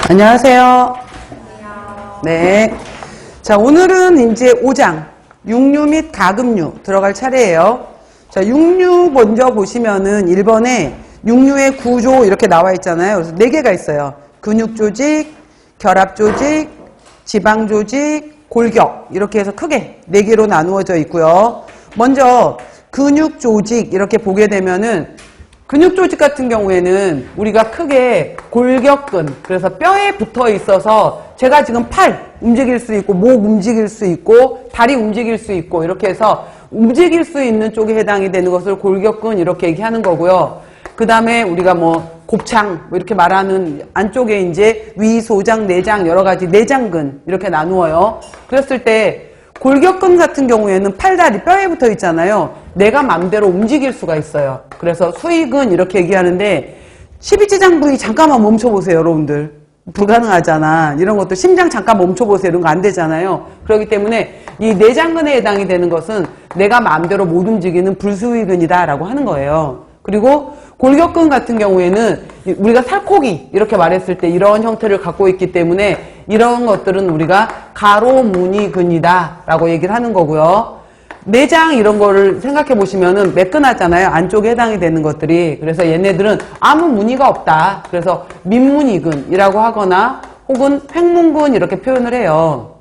안녕하세요. 네. 자, 오늘은 이제 5장, 육류 및 가금류 들어갈 차례예요. 자, 육류 먼저 보시면은 1번에 육류의 구조 이렇게 나와 있잖아요. 그래서 4개가 있어요. 근육조직, 결합조직, 지방조직, 골격 이렇게 해서 크게 4개로 나누어져 있고요. 먼저 근육조직 이렇게 보게 되면은 근육조직 같은 경우에는 우리가 크게 골격근, 그래서 뼈에 붙어 있어서 제가 지금 팔 움직일 수 있고 목 움직일 수 있고 다리 움직일 수 있고 이렇게 해서 움직일 수 있는 쪽에 해당이 되는 것을 골격근 이렇게 얘기하는 거고요. 그 다음에 우리가 뭐 곱창 이렇게 말하는 안쪽에 이제 위, 소장, 내장 여러 가지 내장근 이렇게 나누어요. 그랬을 때 골격근 같은 경우에는 팔다리 뼈에 붙어 있잖아요. 내가 맘대로 움직일 수가 있어요. 그래서 수익은 이렇게 얘기하는데 12지장 부위 잠깐만 멈춰보세요, 여러분들. 불가능하잖아. 이런 것도 심장 잠깐 멈춰보세요. 이런 거 안 되잖아요. 그렇기 때문에 이 내장근에 해당이 되는 것은 내가 마음대로 못 움직이는 불수의근이다 라고 하는 거예요. 그리고 골격근 같은 경우에는 우리가 살코기 이렇게 말했을 때 이런 형태를 갖고 있기 때문에 이런 것들은 우리가 가로무늬근이다 라고 얘기를 하는 거고요. 내장 이런 거를 생각해 보시면은 매끈하잖아요. 안쪽에 해당이 되는 것들이. 그래서 얘네들은 아무 무늬가 없다. 그래서 민무늬근이라고 하거나 혹은 횡문근 이렇게 표현을 해요.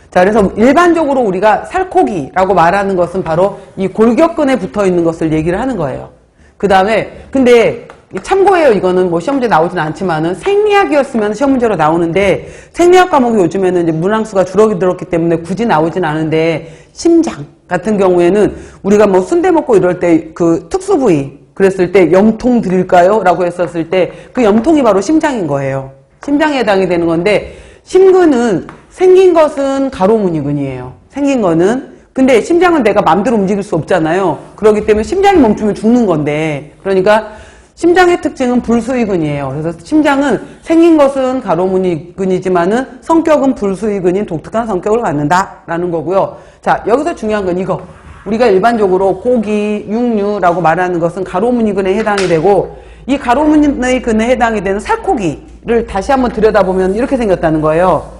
자, 그래서 일반적으로 우리가 살코기라고 말하는 것은 바로 이 골격근에 붙어 있는 것을 얘기를 하는 거예요. 그 다음에 근데 참고해요. 이거는 뭐 시험 문제 나오진 않지만은 생리학이었으면 시험 문제로 나오는데 생리학 과목이 요즘에는 이제 문항수가 줄어들었기 때문에 굳이 나오진 않은데 심장 같은 경우에는 우리가 뭐 순대 먹고 이럴 때 그 특수 부위 그랬을 때 염통 드릴까요? 라고 했었을 때 그 염통이 바로 심장인 거예요. 심장에 해당이 되는 건데 심근은 생긴 것은 가로무늬근이에요. 생긴 거는. 근데 심장은 내가 마음대로 움직일 수 없잖아요. 그렇기 때문에 심장이 멈추면 죽는 건데 그러니까 심장의 특징은 불수의근이에요. 그래서 심장은 생긴 것은 가로무늬근이지만은 성격은 불수의근인 독특한 성격을 갖는다라는 거고요. 자, 여기서 중요한 건 이거. 우리가 일반적으로 고기, 육류라고 말하는 것은 가로무늬근에 해당이 되고 이 가로무늬근에 해당이 되는 살코기를 다시 한번 들여다보면 이렇게 생겼다는 거예요.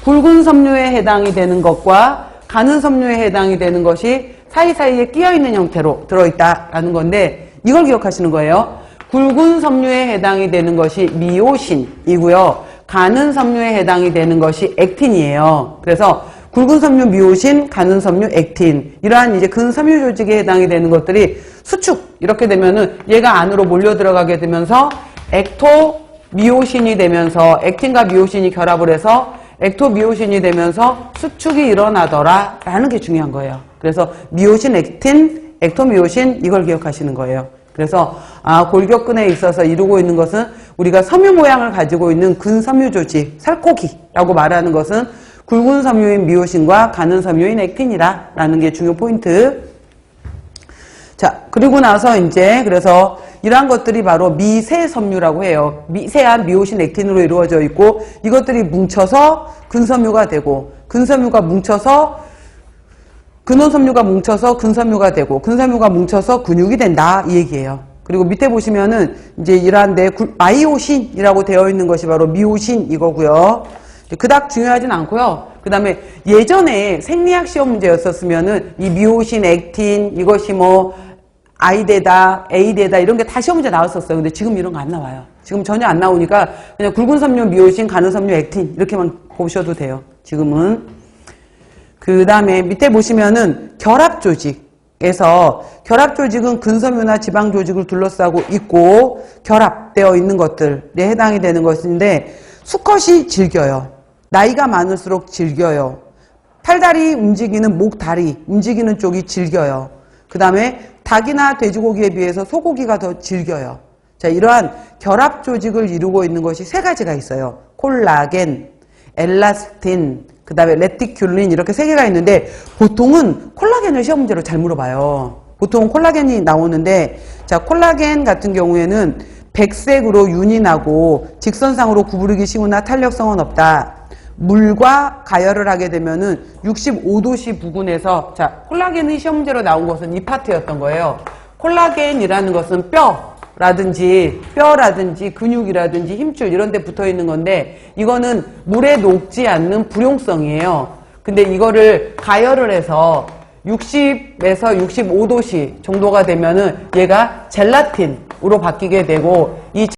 굵은 섬유에 해당이 되는 것과 가는 섬유에 해당이 되는 것이 사이사이에 끼어있는 형태로 들어있다라는 건데 이걸 기억하시는 거예요. 굵은 섬유에 해당이 되는 것이 미오신이고요. 가는 섬유에 해당이 되는 것이 액틴이에요. 그래서 굵은 섬유 미오신, 가는 섬유 액틴 이러한 이제 근섬유 조직에 해당이 되는 것들이 수축 이렇게 되면은 얘가 안으로 몰려 들어가게 되면서 액토미오신이 되면서 액틴과 미오신이 결합을 해서 액토미오신이 되면서 수축이 일어나더라 라는 게 중요한 거예요. 그래서 미오신, 액틴, 액토미오신 이걸 기억하시는 거예요. 그래서 골격근에 있어서 이루고 있는 것은 우리가 섬유 모양을 가지고 있는 근섬유 조직, 살코기라고 말하는 것은 굵은 섬유인 미오신과 가는 섬유인 액틴이라는 게 중요 포인트. 자, 그리고 나서 이제 그래서 이러한 것들이 바로 미세섬유라고 해요. 미세한 미오신 액틴으로 이루어져 있고 이것들이 뭉쳐서 근섬유가 되고 근섬유가 뭉쳐서 근원섬유가 뭉쳐서 근섬유가 되고 근섬유가 뭉쳐서 근육이 된다 이 얘기예요. 그리고 밑에 보시면은 이제 이러한 데 마이오신이라고 되어 있는 것이 바로 미오신 이거고요. 그닥 중요하진 않고요. 그 다음에 예전에 생리학 시험 문제였었으면은 이 미오신, 액틴 이것이 뭐 I대다, A대다 이런 게 다 시험 문제 나왔었어요. 근데 지금 이런 거 안 나와요. 지금 전혀 안 나오니까 그냥 굵은 섬유, 미오신, 가는 섬유, 액틴 이렇게만 보셔도 돼요. 지금은. 그 다음에 밑에 보시면은 결합조직에서 결합조직은 근섬유나 지방조직을 둘러싸고 있고 결합되어 있는 것들에 해당이 되는 것인데 수컷이 질겨요. 나이가 많을수록 질겨요. 팔다리 움직이는 목, 다리 움직이는 쪽이 질겨요. 그 다음에 닭이나 돼지고기에 비해서 소고기가 더 질겨요. 자, 이러한 결합조직을 이루고 있는 것이 3가지가 있어요. 콜라겐, 엘라스틴, 그 다음에 레티큘린 이렇게 3개가 있는데 보통은 콜라겐을 시험 문제로 잘 물어봐요. 보통은 콜라겐이 나오는데 자, 콜라겐 같은 경우에는 백색으로 윤이 나고 직선상으로 구부리기 쉬우나 탄력성은 없다. 물과 가열을 하게 되면은 65도씨 부근에서 자, 콜라겐이 시험 문제로 나온 것은 이 파트였던 거예요. 콜라겐이라는 것은 뼈 라든지 뼈라든지 근육이라든지 힘줄 이런 데 붙어 있는 건데 이거는 물에 녹지 않는 불용성이에요. 근데 이거를 가열을 해서 60에서 65도씨 정도가 되면은 얘가 젤라틴으로 바뀌게 되고 이